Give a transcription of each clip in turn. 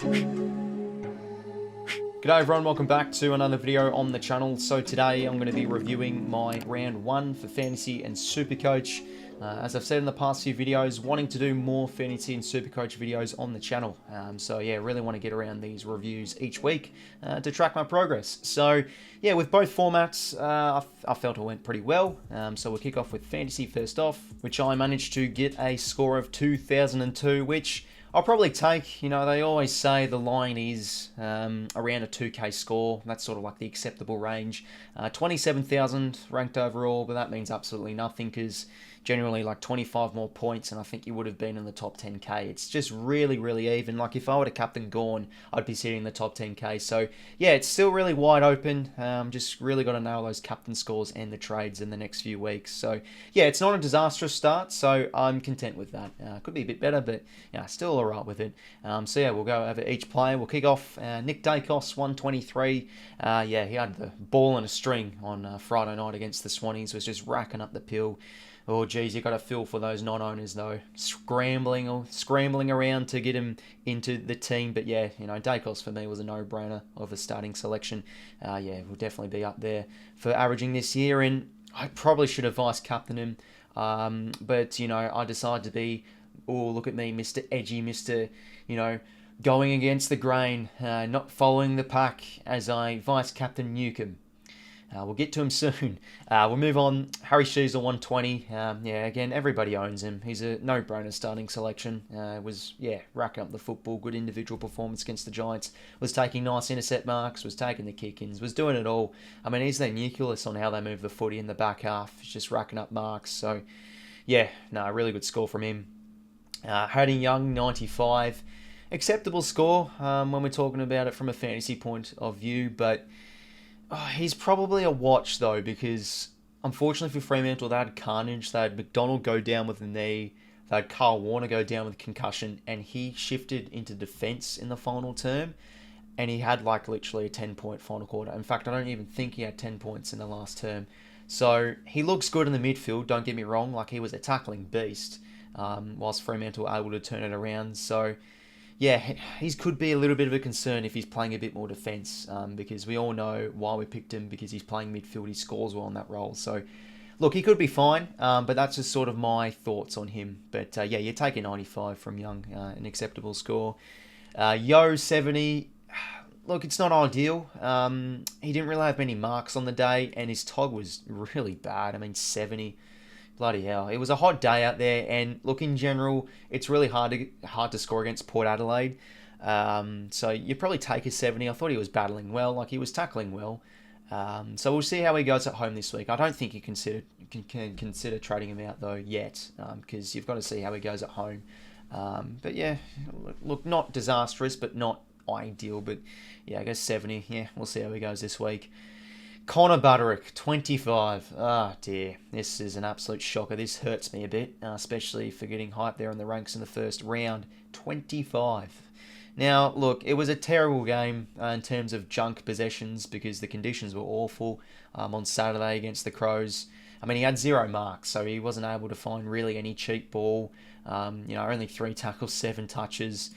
G'day everyone, welcome back to another video on the channel. So today I'm going to be reviewing my round 1 for Fantasy and SuperCoach. As I've said in the past few videos, wanting to do more Fantasy and SuperCoach videos on the channel. So yeah, really want to get around these reviews each week to track my progress. So yeah, with both formats, I felt it went pretty well. So we'll kick off with Fantasy first off, which I managed to get a score of 2002, which I'll probably take. You know, they always say the line is around a 2K score. That's sort of like the acceptable range. 27,000 ranked overall, but that means absolutely nothing because generally like 25 more points and I think you would have been in the top 10K. It's just really, really even. Like if I were to captain Gawn, I'd be sitting in the top 10K. So yeah, it's still really wide open. Just really got to nail those captain scores and the trades in the next few weeks. So yeah, it's not a disastrous start, so I'm content with that. Could be a bit better, but yeah, still alright with it. So yeah, we'll go over each player. We'll kick off 𝐓𝐡𝐞 𝐎𝐥𝐝 𝐌𝐚𝐭𝐞𝐬. Yeah, he had the ball and a string on Friday night against the Swannies. Was just racking up the pill. Oh geez, you got to feel for those non-owners though, scrambling around to get him into the team. But yeah, you know, 𝐓𝐡𝐞 for me was a no-brainer of a starting selection. Yeah, we'll definitely be up there for averaging this year, and I probably should have vice captained him. But you know, I decided to be, oh look at me, Mr. Edgy, Mr. You know, going against the grain, not following the pack, as I vice captain 𝐼𝐗𝐿𝐴. We'll get to him soon. We'll move on. 𝐻𝐻𝐪𝐿 120. Yeah, again, everybody owns him. He's a no-brainer starting selection. Was, yeah, racking up the football. Good individual performance against the Giants. Was taking nice intercept marks. Was taking the kick-ins. Was doing it all. I mean, he's their nucleus on how they move the footy in the back half. He's just racking up marks. So, yeah, no, really good score from him. Hayden Young, 95. Acceptable score when we're talking about it from a fantasy point of view, but he's probably a watch though, because unfortunately for Fremantle, they had carnage. They had McDonald go down with a knee. They had Carl Warner go down with a concussion, and he shifted into defence in the final term, and he had like literally a 10-point final quarter. In fact, I don't even think he had 10 points in the last term. So he looks good in the midfield, don't get me wrong. Like, he was a tackling beast, whilst Fremantle were able to turn it around. So yeah, he could be a little bit of a concern if he's playing a bit more defence, because we all know why we picked him, because he's playing midfield, he scores well in that role. So, look, he could be fine, but that's just sort of my thoughts on him. But yeah, you take a 95 from Young, an acceptable score. Yo, 70, look, it's not ideal. He didn't really have many marks on the day, and his TOG was really bad. I mean, 70. Bloody hell. It was a hot day out there, and look, in general, it's really hard to score against Port Adelaide. So you probably take a 70. I thought he was battling well, like he was tackling well. So we'll see how he goes at home this week. I don't think you can consider trading him out though yet, because you've got to see how he goes at home. But yeah, look, not disastrous, but not ideal. But yeah, I guess 70. Yeah, we'll see how he goes this week. Connor Buderick, 25. Ah, dear. This is an absolute shocker. This hurts me a bit, especially for getting hyped there in the ranks in the first round. 25. Now, look, it was a terrible game in terms of junk possessions, because the conditions were awful on Saturday against the Crows. I mean, he had 0 marks, so he wasn't able to find really any cheap ball. You know, only 3 tackles, 7 touches.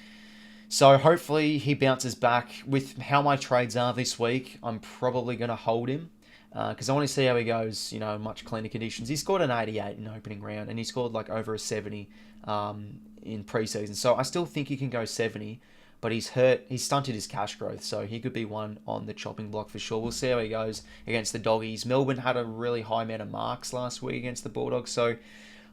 So hopefully he bounces back. With how my trades are this week, I'm probably going to hold him, because I want to see how he goes, you know, in much cleaner conditions. He scored an 88 in opening round, and he scored like over a 70 in preseason. So I still think he can go 70, but he's stunted his cash growth, so he could be one on the chopping block for sure. We'll see how he goes against the Doggies. Melbourne had a really high amount of marks last week against the Bulldogs, so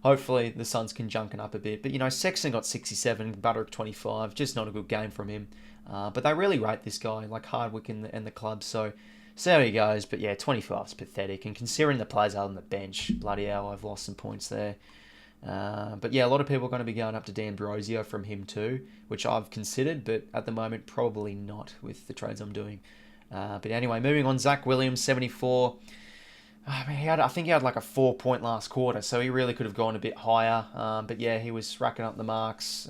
hopefully the Suns can junken up a bit. But, you know, Sexton got 67, Buderick 25. Just not a good game from him. But they really rate this guy, like Hardwick and the club. So, see how he goes. But, yeah, 25 is pathetic. And considering the players out on the bench, bloody hell, I've lost some points there. But, yeah, a lot of people are going to be going up to D'Ambrosio from him too, which I've considered. But at the moment, probably not with the trades I'm doing. But anyway, moving on, Zach Williams, 74. I mean, I think he had like a 4-point last quarter, so he really could have gone a bit higher. But yeah, he was racking up the marks.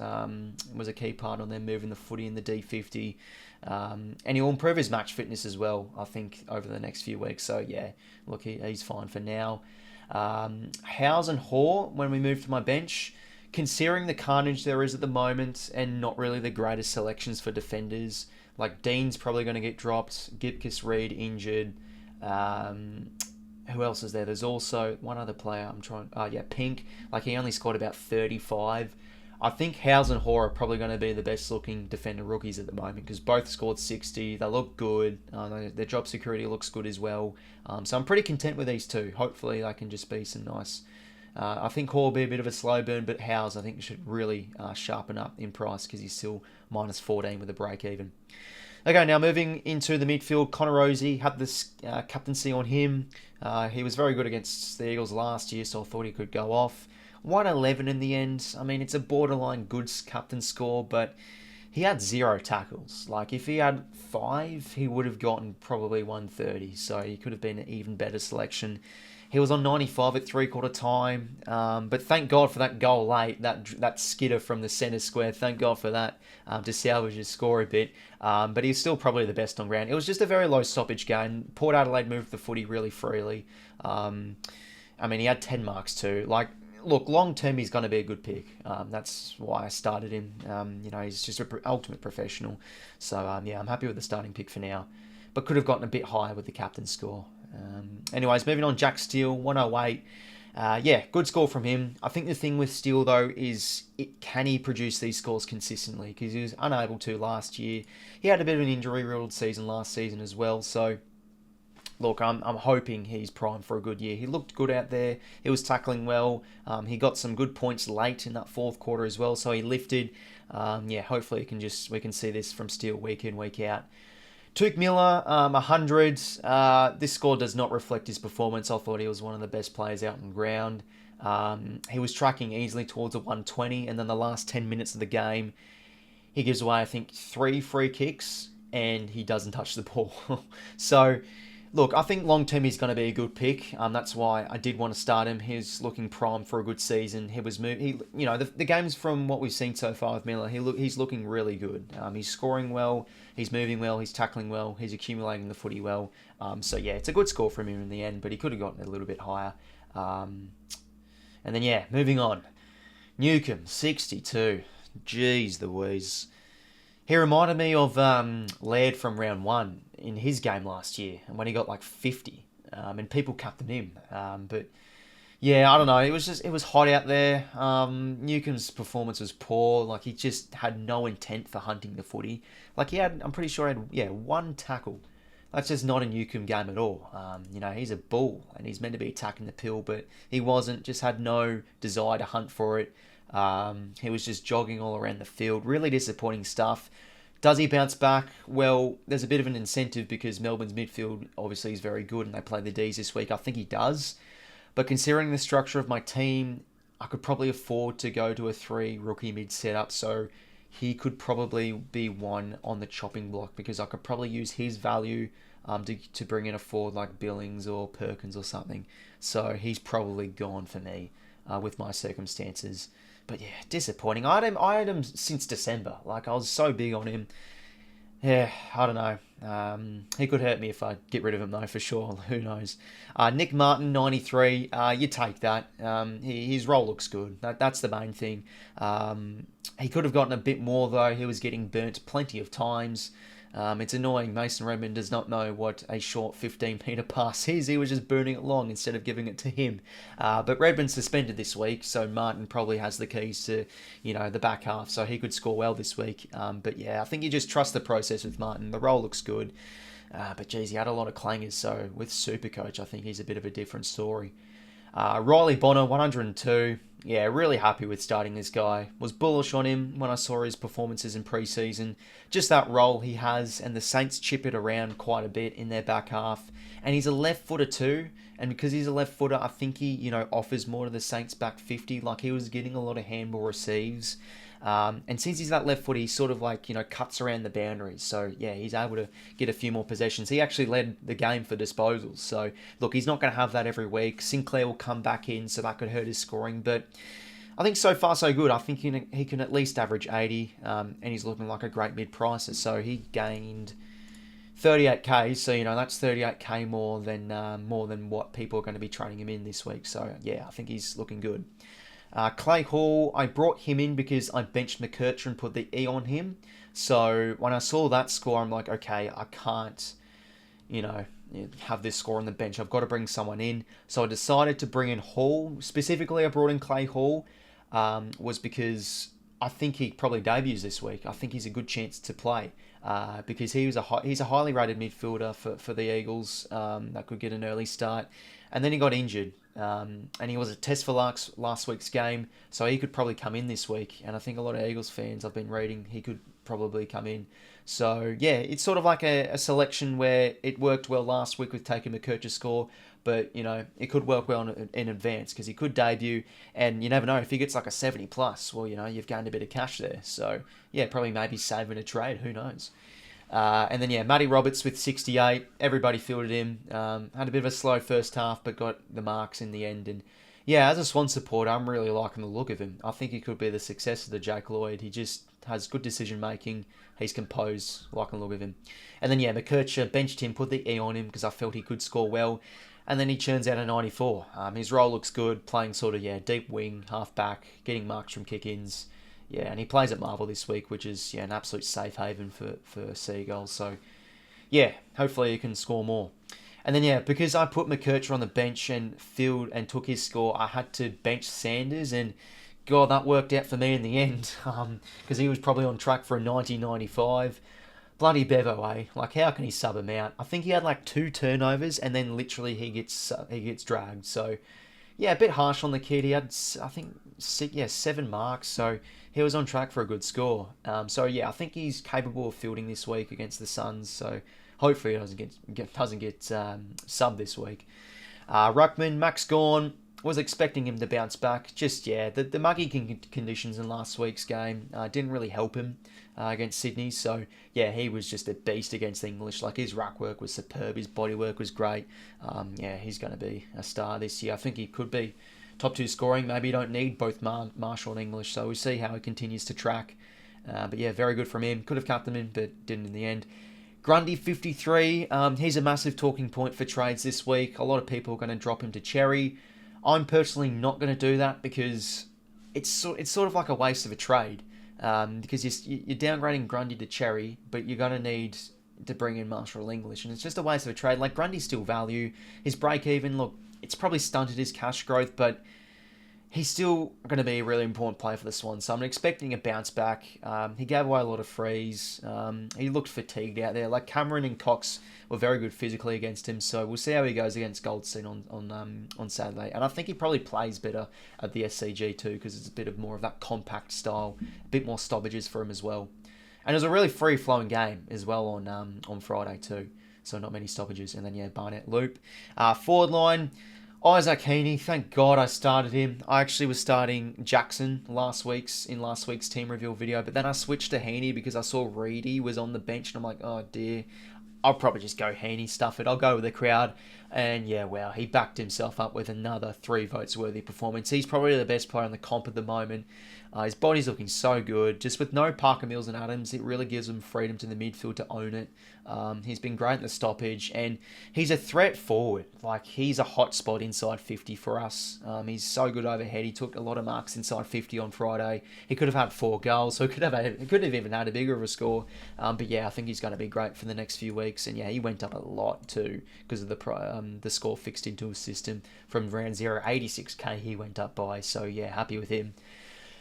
Was a key part on them moving the footy in the D50. And he'll improve his match fitness as well, I think, over the next few weeks. So yeah, look, he's fine for now. Howes and Hoare, when we move to my bench, considering the carnage there is at the moment and not really the greatest selections for defenders, like Dean's probably going to get dropped, 𝐓𝐡𝐞 injured. Who else is there? There's also one other player. Pink. Like, he only scored about 35. I think 𝐼𝐻𝐿 and 𝐬𝐻𝐪 are probably going to be the best looking defender rookies at the moment because both scored 60. They look good. Their job security looks good as well. So I'm pretty content with these two. Hopefully they can just be some nice... I think 𝐻𝐻𝐪 will be a bit of a slow burn, but 𝐻𝐻𝐿 I think should really sharpen up in price because he's still minus 14 with a break even. Okay, now moving into the midfield, 𝐼𝐻𝐪, had this captaincy on him. He was very good against the Eagles last year, so I thought he could go off. 111 in the end. I mean, it's a borderline good captain score, but he had 0 tackles. Like, if he had 5, he would have gotten probably 130, so he could have been an even better selection. He was on 95 at three-quarter time, but thank God for that goal late, that skitter from the centre square. Thank God for that to salvage his score a bit. But he's still probably the best on ground. It was just a very low stoppage game. Port Adelaide moved the footy really freely. I mean, he had 10 marks too. Like, look, long term he's going to be a good pick. That's why I started him. He's just an ultimate professional. So, yeah, I'm happy with the starting pick for now. But could have gotten a bit higher with the captain score. Anyways, moving on, Jack Steele, 108. Yeah, good score from him. I think the thing with Steele, though, is can he produce these scores consistently? Because he was unable to last year. He had a bit of an injury-riddled season last season as well. So, look, I'm hoping he's primed for a good year. He looked good out there. He was tackling well. He got some good points late in that fourth quarter as well. So he lifted. Yeah, hopefully we can see this from Steele week in, week out. 𝐚 𝐿𝐼, 100. This score does not reflect his performance. I thought he was one of the best players out on ground. He was tracking easily towards a 120, and then the last 10 minutes of the game, he gives away, I think, 3 free kicks, and he doesn't touch the ball. So, look, I think long term he's going to be a good pick. That's why I did want to start him. He's looking primed for a good season. The games from what we've seen so far with Miller, he's looking really good. He's scoring well, he's moving well, he's tackling well, he's accumulating the footy well. So yeah, it's a good score from him in the end, but he could have gotten a little bit higher. And then yeah, moving on, 𝐷𝐿𝐼, 62. Jeez Louise. He reminded me of Laird from round 1 in his game last year, and when he got like 50, and people captained him. But yeah, I don't know. It was hot out there. 𝐷𝐿𝐼's performance was poor. Like, he just had no intent for hunting the footy. Like, I'm pretty sure he had 1 tackle. That's just not a 𝐷𝐿𝐼 game at all. He's a bull and he's meant to be attacking the pill, but he wasn't. Just had no desire to hunt for it. He was just jogging all around the field. Really disappointing stuff. Does he bounce back? Well, there's a bit of an incentive because Melbourne's midfield obviously is very good and they play the Ds this week. I think he does. But considering the structure of my team, I could probably afford to go to a 3 rookie mid setup. So he could probably be one on the chopping block because I could probably use his value to bring in a forward like Billings or Perkins or something. So he's probably gone for me with my circumstances. But yeah, disappointing. I had him since December. Like, I was so big on him. Yeah, I don't know. He could hurt me if I get rid of him, though, for sure. Who knows? Nick Martin, 93. You take that. His role looks good. That's the main thing. He could have gotten a bit more, though. He was getting burnt plenty of times. It's annoying. Mason Redmond does not know what a short 15-metre pass is. He was just burning it long instead of giving it to him. But Redmond's suspended this week, so Martin probably has the keys to, the back half, so he could score well this week. But yeah, I think you just trust the process with Martin. The role looks good. But geez, he had a lot of clangers, so with SuperCoach, I think he's a bit of a different story. Riley Bonner, 102. Yeah, really happy with starting this guy. Was bullish on him when I saw his performances in pre-season. Just that role he has, and the Saints chip it around quite a bit in their back half. And he's a left footer too, and because he's a left footer, I think he, offers more to the Saints back 50. Like, he was getting a lot of handball receives. And since he's that left foot, he sort of cuts around the boundaries. So yeah, he's able to get a few more possessions. He actually led the game for disposals. So look, he's not going to have that every week. Sinclair will come back in, so that could hurt his scoring. But I think so far so good. I think he can at least average 80, and he's looking like a great mid-pricer. So he gained 38k. So that's 38k more than what people are going to be trading him in this week. So yeah, I think he's looking good. Clay Hall, I brought him in because I benched 𝐼𝐿𝐼𝐻𝐻 and put the E on him. So when I saw that score, I'm like, okay, I can't, you know, have this score on the bench. I've got to bring someone in. So I decided to bring in Hall. Specifically, I brought in Clay Hall was because I think he probably debuts this week. I think he's a good chance to play because he's a highly rated midfielder for the Eagles that could get an early start. And then he got injured. And he was a test for last week's game, so he could probably come in this week. And I think a lot of Eagles fans I've been reading, he could probably come in. So yeah, it's sort of like a selection where it worked well last week with taking 𝐼𝐻𝐻 score, but you know it could work well in advance because he could debut, and you never know if he gets like a 70 plus. Well, you know you've gained a bit of cash there. So yeah, probably maybe saving a trade. Who knows? And then, yeah, Matty Roberts with 68. Everybody fielded him. Had a bit of a slow first half, but got the marks in the end. And, yeah, as a Swan supporter, I'm really liking the look of him. I think he could be the successor to Jake Lloyd. He just has good decision-making. He's composed. Liking the look of him. And then, yeah, 𝐼𝐻𝐻 benched him, put the E on him because I felt he could score well. And then he churns out a 94. His role looks good, playing sort of, yeah, deep wing, half-back, getting marks from kick-ins. Yeah, and he plays at Marvel this week, which is an absolute safe haven for Seagulls. So, yeah, hopefully he can score more. And then, yeah, because I put 𝐼𝐻𝐻 on the bench and took his score, I had to bench Sanders, and God, that worked out for me in the end, because he was probably on track for a 90-95. Bloody Bevo, eh? Like, how can he sub him out? I think he had like 2 turnovers, and then literally he gets dragged. So, yeah, a bit harsh on the kid. He had, I think, 7 marks, so he was on track for a good score. So yeah, I think he's capable of fielding this week against the Suns. So hopefully he doesn't get subbed this week. Ruckman, Max Gawn, was expecting him to bounce back. Just the muggy conditions in last week's game didn't really help him against Sydney. So yeah, he was just a beast against the English. Like his ruck work was superb. His body work was great. He's going to be a star this year. I think he could be top 2 scoring. Maybe you don't need both Marshall and English, so we'll see how he continues to track. But yeah, very good from him. Could have cut them in, but didn't in the end. Grundy, 53. He's a massive talking point for trades this week. A lot of people are going to drop him to Cherry. I'm personally not going to do that because it's sort of like a waste of a trade. Because you're downgrading Grundy to Cherry, but you're going to need to bring in Marshall English, and it's just a waste of a trade. Like Grundy's still value. His break even, look, it's probably stunted his cash growth, but he's still going to be a really important player for the Swans. So I'm expecting a bounce back. He gave away a lot of frees. He looked fatigued out there. Like Cameron and Cox were very good physically against him. So we'll see how he goes against Goldstein on Saturday. And I think he probably plays better at the SCG too, because it's a bit of more of that compact style, a bit more stoppages for him as well. And it was a really free-flowing game as well on Friday too. So not many stoppages. And then, yeah, Barnett Loop. Forward line, 𝐼𝐻𝐿𝐼𝐻𝐿, thank God I started him. I actually was starting Jackson last week's team reveal video, but then I switched to 𝐓𝐸 because I saw Reedy was on the bench, and I'm like, oh dear, I'll probably just go 𝐓𝐸, stuff it. I'll go with the crowd. And yeah, wow, he backed himself up with another 3 votes worthy performance. He's probably the best player in the comp at the moment. His body's looking so good. Just with no Parker, Mills and Adams, it really gives him freedom to the midfield to own it. He's been great in the stoppage, and he's a threat forward. Like, he's a hot spot inside 50 for us. He's so good overhead. He took a lot of marks inside 50 on Friday. He could have had 4 goals, so he could have even had a bigger of a score. But yeah, I think he's going to be great for the next few weeks. And yeah, he went up a lot too because of the score fixed into his system from round 0. 86k he went up by. So yeah, happy with him.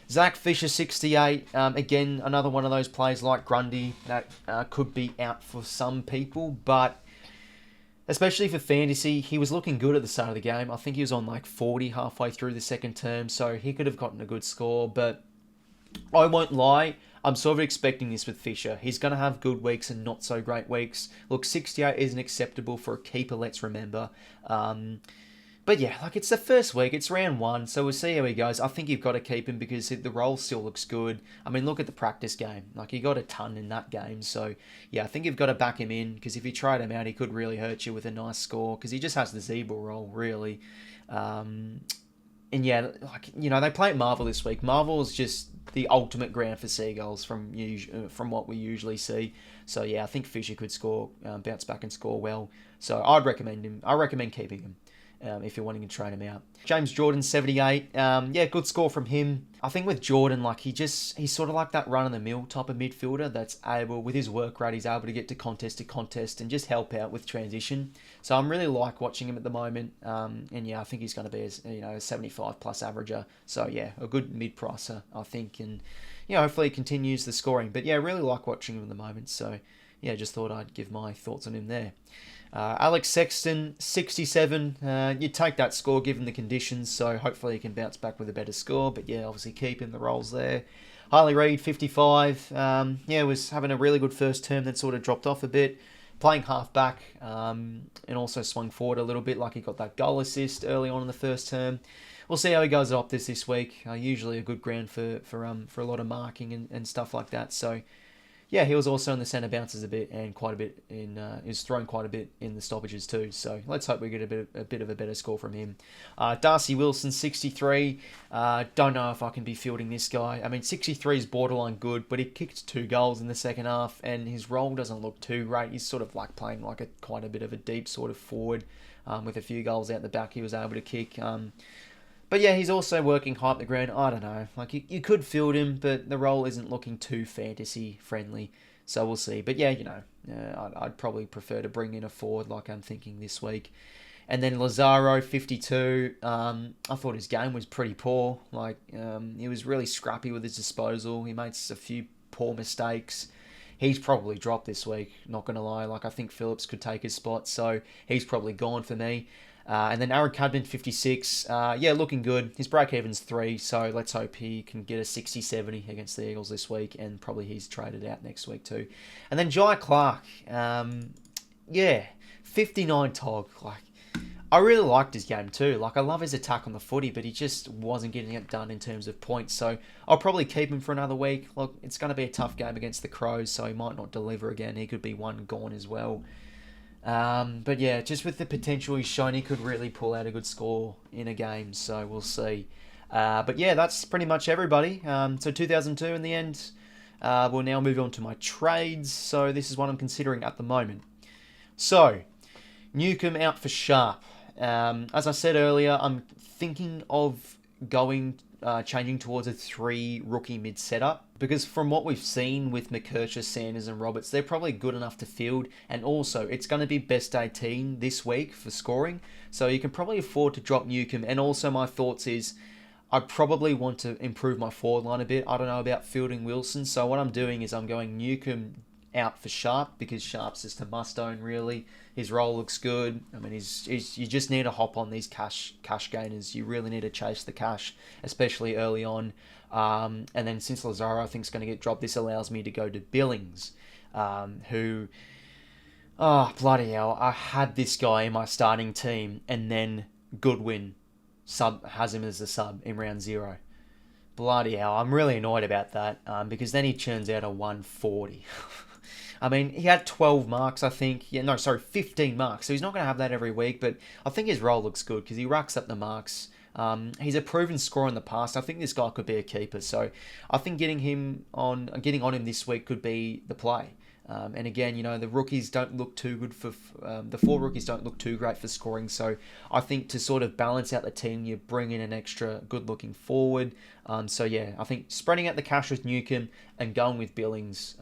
Zach Fisher, 68. Again, another one of those players like Grundy that could be out for some people, but especially for fantasy, he was looking good at the start of the game. I think he was on like 40 halfway through the second term, so he could have gotten a good score, but I won't lie, I'm sort of expecting this with Fisher. He's going to have good weeks and not so great weeks. Look, 68 isn't acceptable for a keeper, let's remember. But yeah, like, it's the first week, it's round 1, so we'll see how he goes. I think you've got to keep him because the role still looks good. I mean, look at the practice game. Like, he got a ton in that game, so yeah, I think you've got to back him in, because if you trade him out, he could really hurt you with a nice score, because he just has the zebra role, really. And yeah, like, you know, they play at Marvel this week. Marvel is just the ultimate ground for Seagulls from what we usually see. So yeah, I think Fisher could bounce back and score well. So I'd recommend him. I recommend keeping him. if you're wanting to trade him out. James Jordan, 78. Yeah, good score from him. I think with Jordan, like he's sort of like that run-of-the-mill type of midfielder that's able, with his work rate, he's able to get to contest and just help out with transition. So I'm really like watching him at the moment. And yeah, I think he's going to be a 75 plus averager. So yeah, a good mid-pricer, I think. And yeah, hopefully he continues the scoring. But yeah, really like watching him at the moment. So yeah, just thought I'd give my thoughts on him there. Alex Sexton, 67. You'd take that score given the conditions, so hopefully he can bounce back with a better score. But yeah, obviously keeping the roles there. Harley Reid, 55. Yeah, was having a really good first term, then sort of dropped off a bit. Playing half back, and also swung forward a little bit, like he got that goal assist early on in the first term. We'll see how he goes up this week. Usually a good ground for a lot of marking and stuff like that. So yeah, he was also in the centre bounces a bit and quite a bit in. He was thrown quite a bit in the stoppages too. So let's hope we get a bit of a better score from him. Darcy Wilson, 63. Don't know if I can be fielding this guy. I mean, 63 is borderline good, but he kicked 2 goals in the second half, and his role doesn't look too great. He's sort of like playing like quite a bit of a deep sort of forward, with a few goals out the back he was able to kick. But yeah, he's also working high up the ground. I don't know. Like, you could field him, but the role isn't looking too fantasy friendly. So we'll see. But yeah, I'd probably prefer to bring in a forward like I'm thinking this week. And then Lazaro, 52. I thought his game was pretty poor. Like, he was really scrappy with his disposal. He made a few poor mistakes. He's probably dropped this week, not going to lie. Like, I think Phillips could take his spot, so he's probably gone for me. And then Aaron Cadman, 56. Yeah, looking good. His break-even's 3, so let's hope he can get a 60-70 against the Eagles this week, and probably he's traded out next week too. And then Jai Clark, yeah, 59 tog. Like, I really liked his game too. Like, I love his attack on the footy, but he just wasn't getting it done in terms of points. So I'll probably keep him for another week. Look, it's going to be a tough game against the Crows, so he might not deliver again. He could be one gone as well. But yeah, just with the potential he's shown, he could really pull out a good score in a game, so we'll see. But yeah, that's pretty much everybody. So 2002 in the end. We'll now move on to my trades. So this is what I'm considering at the moment. So, 𝐼𝐿 out for Sharp. As I said earlier, I'm thinking of changing towards a 3 rookie mid setup, because from what we've seen with McKercher, Sanders and Roberts, they're probably good enough to field, and also it's going to be best 18 this week for scoring, so you can probably afford to drop 𝐼𝐿. And also my thoughts is I probably want to improve my forward line a bit. I don't know about fielding Wilson, so what I'm doing is I'm going 𝐼𝐿 out for Sharp, because Sharp's just a must-own really. His role looks good. I mean, you just need to hop on these cash gainers. You really need to chase the cash, especially early on. And then since Lazaro I think is going to get dropped, this allows me to go to Billings, who, oh bloody hell, I had this guy in my starting team, and then Goodwin has him as a sub in round 0. Bloody hell, I'm really annoyed about that, because then he churns out a 140. I mean, he had 12 marks, I think. 15 marks. So he's not going to have that every week, but I think his role looks good because he racks up the marks. He's a proven scorer in the past. I think this guy could be a keeper. So I think getting on him this week could be the play. And again, the rookies don't look too good for the 4 rookies don't look too great for scoring. So I think to sort of balance out the team, you bring in an extra good-looking forward. So yeah, I think spreading out the cash with 𝐼𝐿 and going with Billings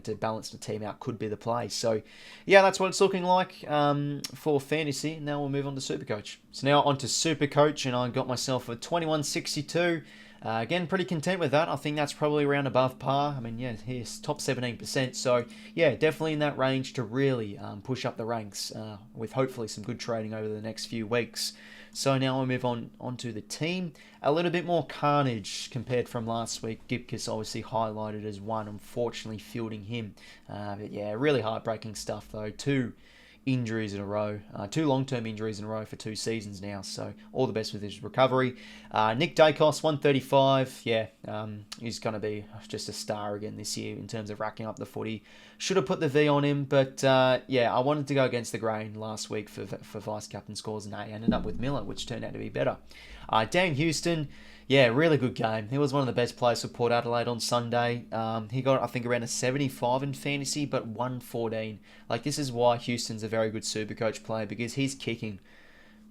to balance the team out could be the play. So yeah, that's what it's looking like for fantasy. Now we'll move on to SuperCoach. So now on to SuperCoach, and I got myself a 2162. Again, pretty content with that. I think that's probably around above par. I mean, yeah, here's top 17%. So yeah, definitely in that range to really push up the ranks with hopefully some good trading over the next few weeks. So now we'll move on to the team. A little bit more carnage compared from last week. 𝐓𝐿𝐿 obviously highlighted as one, unfortunately fielding him. But yeah, really heartbreaking stuff though. 2 injuries in a row, 2 long-term injuries in a row for 2 seasons now, so all the best with his recovery. Nick Dacos, 135, yeah, he's going to be just a star again this year in terms of racking up the footy. Should have put the V on him, but yeah, I wanted to go against the grain last week for vice-captain scores, and I ended up with Miller, which turned out to be better. Dan Houston, yeah, really good game. He was one of the best players for Port Adelaide on Sunday. He got, I think, around a 75 in fantasy, but 114. Like, this is why Houston's a very good SuperCoach player, because he's kicking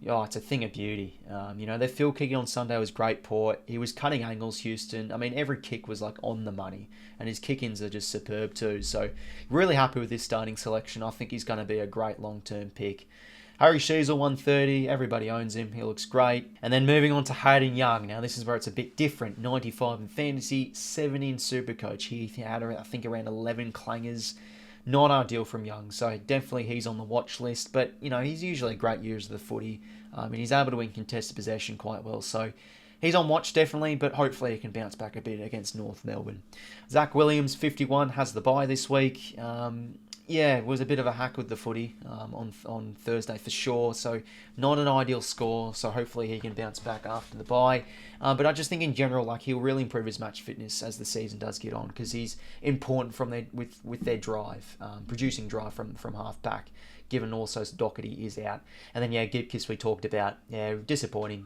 oh, it's a thing of beauty. You know, their field kicking on Sunday was great, Port. He was cutting angles, Houston. I mean, every kick was like on the money, and his kick-ins are just superb too. So, really happy with this starting selection. I think he's going to be a great long-term pick. Harry Sheezel, 130. Everybody owns him. He looks great. And then moving on to Hayden Young. Now, this is where it's a bit different. 95 in fantasy, 70 in SuperCoach. He had, I think, around 11 clangers. Not ideal from Young, so definitely he's on the watch list. But, you know, he's usually a great user of the footy. And he's able to win contested possession quite well. So he's on watch, definitely, but hopefully he can bounce back a bit against North Melbourne. Zach Williams, 51, has the bye this week. Yeah, it was a bit of a hack with the footy on Thursday for sure. So not an ideal score. So hopefully he can bounce back after the bye. But I just think in general, like, he'll really improve his match fitness as the season does get on, because he's important from with their drive, producing drive from half back. Given also Doherty is out, and then 𝐓𝐡𝐞 we talked about. Yeah, disappointing.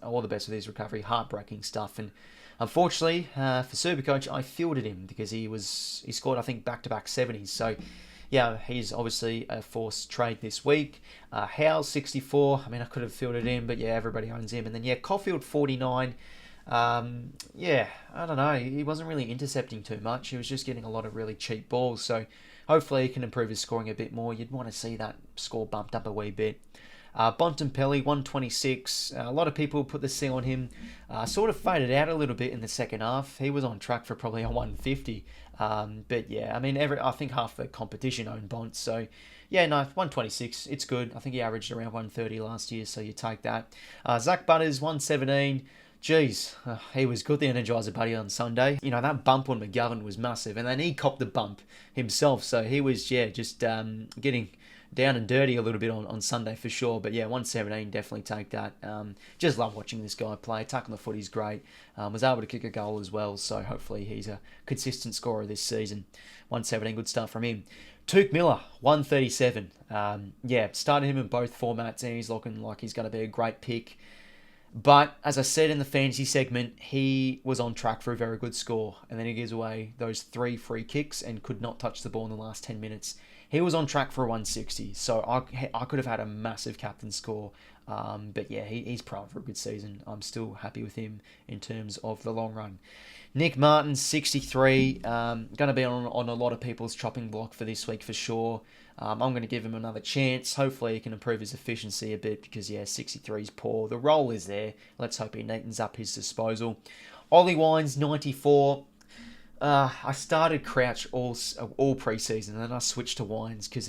All the best with his recovery. Heartbreaking stuff. And unfortunately, for SuperCoach, I fielded him because he scored, I think, back-to-back 70s. So, yeah, he's obviously a forced trade this week. 𝐓𝐡𝐞, 64. I mean, I could have fielded him, but yeah, everybody owns him. And then, Caulfield, 49. Yeah, I don't know. He wasn't really intercepting too much. He was just getting a lot of really cheap balls. So, hopefully he can improve his scoring a bit more. You'd want to see that score bumped up a wee bit. Bontempelli, 126. A lot of people put the C on him. Sort of faded out a little bit in the second half. He was on track for probably a 150. But yeah, I mean, I think half the competition owned Bont. So yeah, no, 126. It's good. I think he averaged around 130 last year, so you take that. Zach Butters, 117. Geez, he was good, the Energizer Buddy, on Sunday. You know, that bump on McGovern was massive, and then he copped the bump himself, so he was, just getting down and dirty a little bit on Sunday for sure. But yeah, 117, definitely take that. Just love watching this guy play. Attack on the footy's great. Was able to kick a goal as well, so hopefully he's a consistent scorer this season. 117, good stuff from him. 𝐚 Miller, 137. Started him in both formats, and he's looking like he's going to be a great pick. But, as I said in the fantasy segment, he was on track for a very good score. And then he gives away those 3 free kicks and could not touch the ball in the last 10 minutes. He was on track for a 160. So I could have had a massive captain score. But yeah, he's primed for a good season. I'm still happy with him in terms of the long run. Nick Martin, 63. Going to be on a lot of people's chopping block for this week for sure. I'm going to give him another chance. Hopefully he can improve his efficiency a bit because, 63 is poor. The role is there. Let's hope he neatens up his disposal. Ollie Wines, 94. I started Crouch all pre-season, and then I switched to Wines because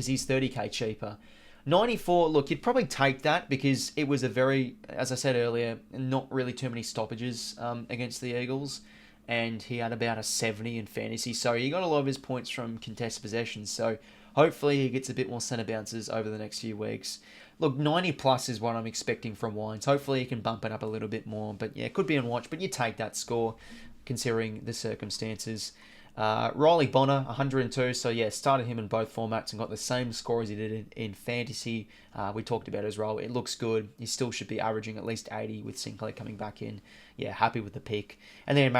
he's 30k cheaper. 94, look, you'd probably take that because it was a very, as I said earlier, not really too many stoppages against the Eagles. And he had about a 70 in fantasy. So he got a lot of his points from contested possessions. So hopefully he gets a bit more centre bounces over the next few weeks. Look, 90 plus is what I'm expecting from Wines. Hopefully he can bump it up a little bit more. But yeah, it could be on watch. But you take that score considering the circumstances. Riley Bonner, 102. So yeah, started him in both formats and got the same score as he did in fantasy. We talked about his role. It looks good. He still should be averaging at least 80 with Sinclair coming back in. Yeah, happy with the pick. And then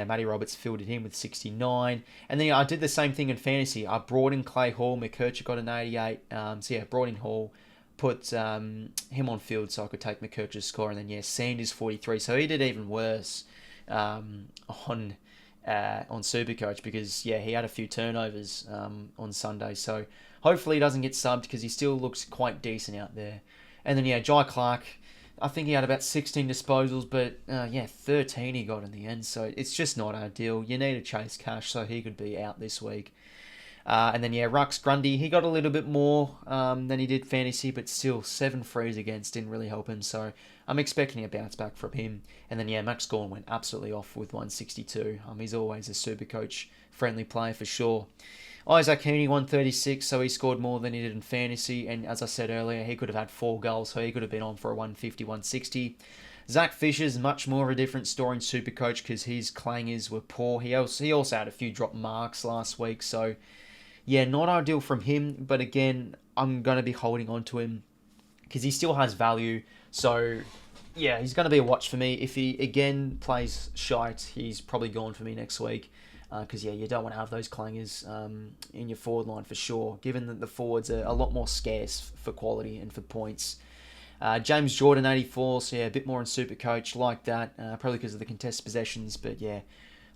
Matty Roberts fielded him with 69. And then I did the same thing in fantasy. I brought in Clay Hall. 𝐸𝐿𝐻 got an 88. Brought in Hall. Put him on field so I could take 𝐸𝐿𝐻's score. And then Sanders 43. So he did even worse on SuperCoach because he had a few turnovers on Sunday. So hopefully he doesn't get subbed because he still looks quite decent out there. And then Jai Clark, I think he had about 16 disposals, but 13 he got in the end. So it's just not ideal. You need to chase cash so he could be out this week. And then Rux Grundy, he got a little bit more than he did fantasy, but still 7 frees against didn't really help him. So I'm expecting a bounce back from him. And then Max Gawn went absolutely off with 162. He's always a SuperCoach friendly player for sure. Isaac Heaney, 136, so he scored more than he did in fantasy. And as I said earlier, he could have had 4 goals, so he could have been on for a 150, 160. Zach Fisher's much more of a different story in SuperCoach because his clangers were poor. He also had a few drop marks last week, so not ideal from him. But again, I'm going to be holding on to him because he still has value. So he's going to be a watch for me. If he again plays shite, he's probably gone for me next week. Because you don't want to have those clangers in your forward line for sure, given that the forwards are a lot more scarce for quality and for points. James Jordan 84, so yeah, a bit more in SuperCoach, like that, probably because of the contested possessions, but yeah,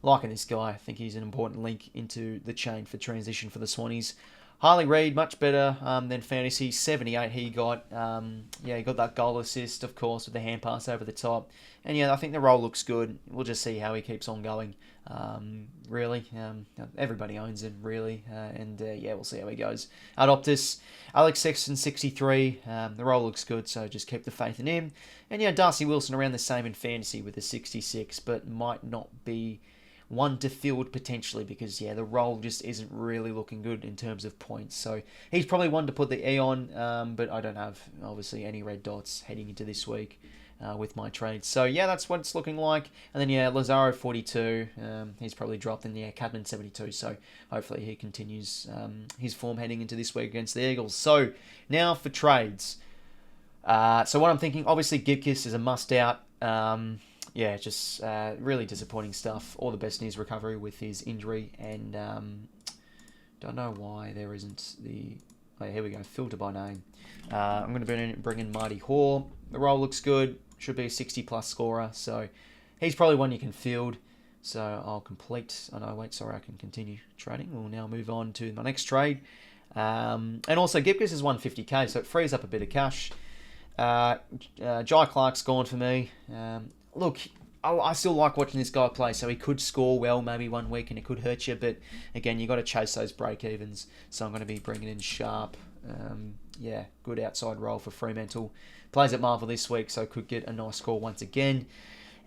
liking this guy. I think he's an important link into the chain for transition for the Swannies. Harley Reid, much better than fantasy. 78 he got. Yeah, he got that goal assist, of course, with the hand pass over the top. And yeah, I think the role looks good. We'll just see how he keeps on going. Really, everybody owns him, really. Yeah, we'll see how he goes. At Optus, Alex Sexton, 63. The role looks good, so just keep the faith in him. And yeah, Darcy Wilson around the same in fantasy with a 66, but might not be one to field potentially because, yeah, the role just isn't really looking good in terms of points. So he's probably one to put the E on, but I don't have, obviously, any red dots heading into this week with my trades. So, yeah, that's what it's looking like. And then, yeah, Lazaro, 42. He's probably dropped in, yeah, Cadman, 72. So hopefully he continues his form heading into this week against the Eagles. So now for trades. So what I'm thinking, obviously, 𝐓𝐿𝐴 is a must-out. Yeah, just really disappointing stuff. All the best in his recovery with his injury, and don't know why there isn't the... Oh, here we go, filter by name. I'm going to bring in 𝘬𝐼𝐻𝐪. The role looks good. Should be a 60-plus scorer, so he's probably one you can field. So I'll complete... Oh, no, wait, sorry, I can continue trading. We'll now move on to my next trade. And also, 𝐓𝐿𝐴 is 150k, so it frees up a bit of cash. Jai Clark's gone for me. Look, I still like watching this guy play, so he could score well maybe one week and it could hurt you, but again, you've got to chase those break-evens, so I'm going to be bringing in Sharp. Yeah, good outside role for Fremantle. Plays at Marvel this week, so could get a nice score once again.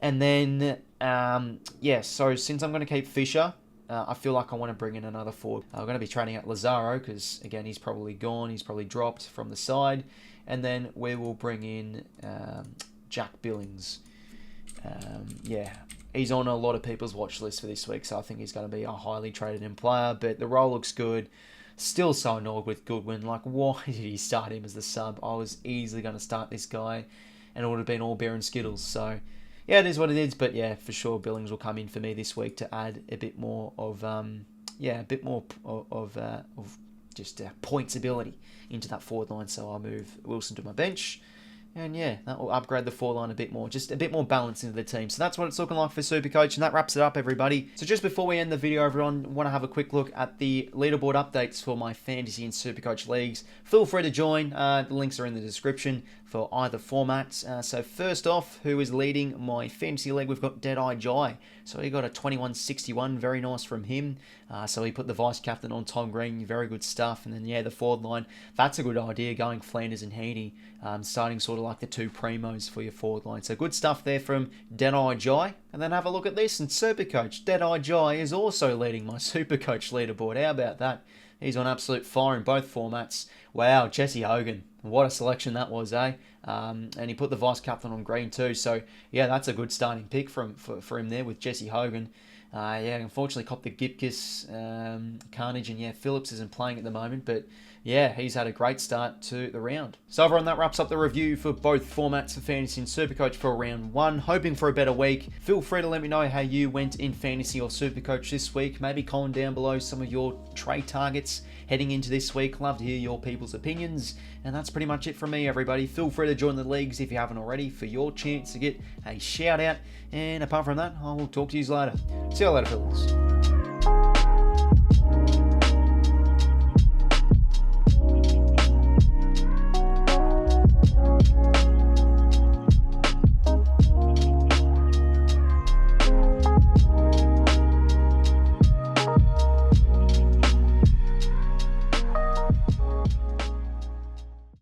And then, yeah, so since I'm going to keep Fisher, I feel like I want to bring in another forward. I'm going to be trading out Lazaro, because again, he's probably gone, he's probably dropped from the side. And then we will bring in Jack Billings. Yeah, he's on a lot of people's watch list for this week, so I think he's going to be a highly traded in player, but the role looks good. Still so annoyed with Goodwin. Like, why did he start him as the sub? I was easily going to start this guy, and it would have been all beer and skittles. So, yeah, it is what it is, but yeah, for sure, Billings will come in for me this week to add a bit more of, yeah, a bit more of just points ability into that forward line. So I'll move Wilson to my bench. And yeah, that will upgrade the forward line a bit more. Just a bit more balance into the team. So that's what it's looking like for SuperCoach. And that wraps it up, everybody. So just before we end the video, everyone, I want to have a quick look at the leaderboard updates for my Fantasy and SuperCoach leagues. Feel free to join. The links are in the description for either format. So first off, who is leading my Fantasy league? We've got 𝐷𝐼𝐻𝐺. So he got a 21.61. Very nice from him. So he put the vice-captain on Tom Green. Very good stuff. And then, yeah, the forward line. That's a good idea, going Flanders and 𝐻𝐻𝐪. Starting sort of like the two primos for your forward line. So good stuff there from 𝐷𝐼𝐻𝐺. And then have a look at this in SuperCoach. 𝐷𝐼𝐻𝐺 is also leading my SuperCoach leaderboard. How about that? He's on absolute fire in both formats. Wow, 𝘬𝐿𝐴 Hogan. What a selection that was, eh? And he put the vice-captain on green too. So, yeah, that's a good starting pick for him there with 𝘬𝐿𝐴 Hogan. Yeah, unfortunately copped the 𝐓𝐿𝐴 carnage, and yeah, Phillips isn't playing at the moment, but yeah, he's had a great start to the round. So everyone, that wraps up the review for both formats for Fantasy and SuperCoach for round 1. Hoping for a better week. Feel free to let me know how you went in Fantasy or SuperCoach this week. Maybe comment down below some of your trade targets heading into this week. Love to hear your people's opinions. And that's pretty much it from me, everybody. Feel free to join the leagues if you haven't already for your chance to get a shout out. And apart from that, I will talk to you later. See you later, fellas.